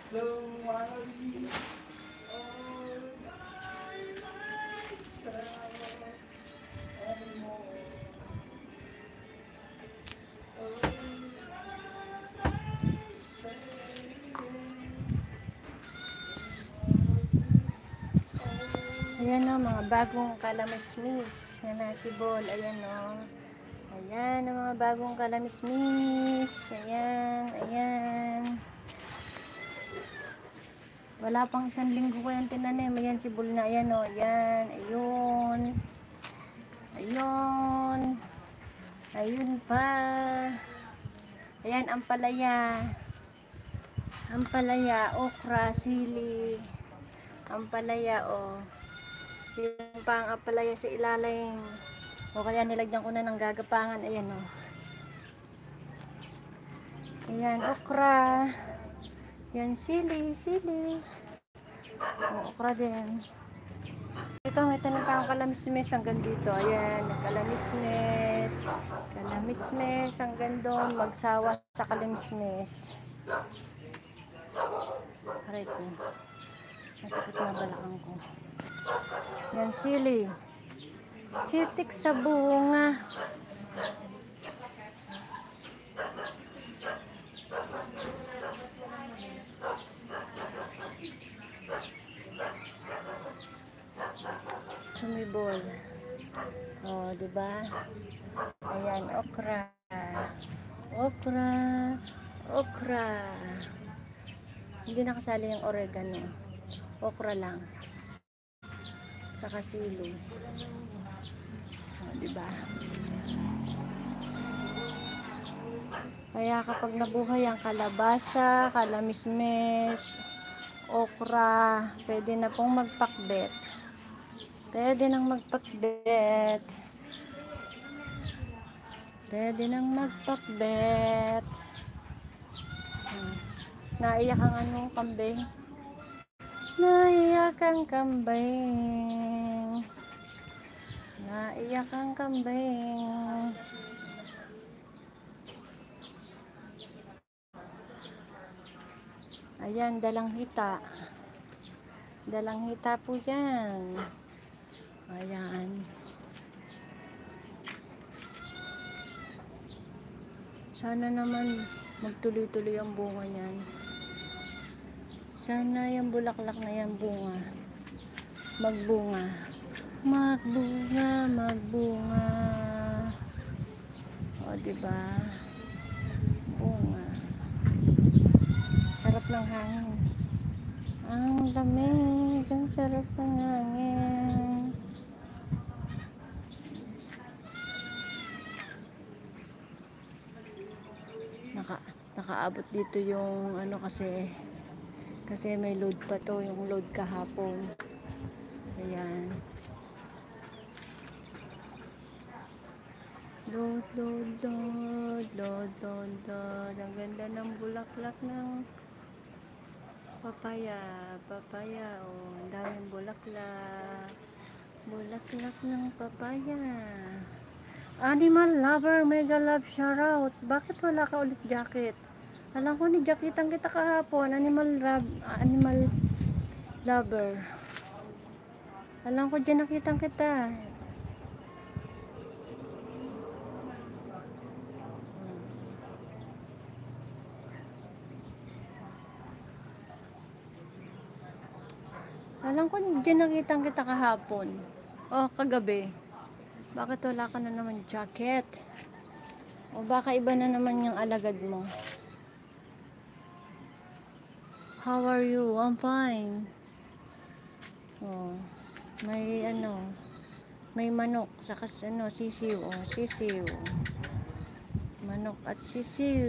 Ayan o, mga bagong kalamismis na nasibol. Ayan o. Ayan ang mga bagong kalamismis. Ayan, ayan. Wala pang 1 linggo ko yung tinanim. Ayan, sibol na. Ayan o, ayan. Ayun. Ayun. Ayun pa. Ayan, ampalaya. Ampalaya, okra, sili. Ampalaya o. Yung pang ampalaya sa ilalim. O kaya nilagyan ko na ng gagapangan. Ayan o. Ayan, okra. Ayan, sili, sili. O, okra din. Ito, may tanim pa akong kalamismis hanggang dito. Ayan, kalamismis. Kalamismis hanggang doon. Magsawa sa kalamismis. Aray ko. Masakit na balakang ko. Ayan, sili. Hitik sa bunga. Sumibol. Oh, di ba? Ayan, okra. Okra. Okra. Hindi nakasali yung oregano. Okra lang. Saka sili. Oh, di ba? Kaya kapag nabuhay ang kalabasa, kalamismis, okra, pwede na pong magpakbet. Pwede nang magpakbet. Pwede nang magpakbet. Naiyak ang ano, kambing. Naiyak ang kambing. Naiyak ang kambing. Ayan, dalang hita. Dalang hita po yan. Ayan. Sana naman magtuloy-tuloy ang bunga niyan. Sana yung bulaklak na yan bunga. Magbunga. Magbunga, magbunga. O, diba? Bunga. Sarap ng hangin. Ang lamig. Ang sarap ng hangin. Nakaabot dito yung ano kasi may load pa to, yung load kahapon. Ayan. Load, load, load, load, load, load. Ang ganda ng bulaklak ng papaya. Papaya, oh. Ang daming bulaklak. Bulaklak ng papaya. Animal lover, mega love shoutout. Bakit wala ka ulit jacket? Alam ko ni jacketan kita kahapon. Animal lover. Alam ko dyan nakitan kita. Alam ko dyan nakitan kita kahapon. O kagabi. Bakit wala ka na naman jacket? O baka iba na naman yung alagad mo. How are you? I'm fine. Oh, may ano, may manok, saka ano, sisiw. Oh, sisiw. Manok at sisiw.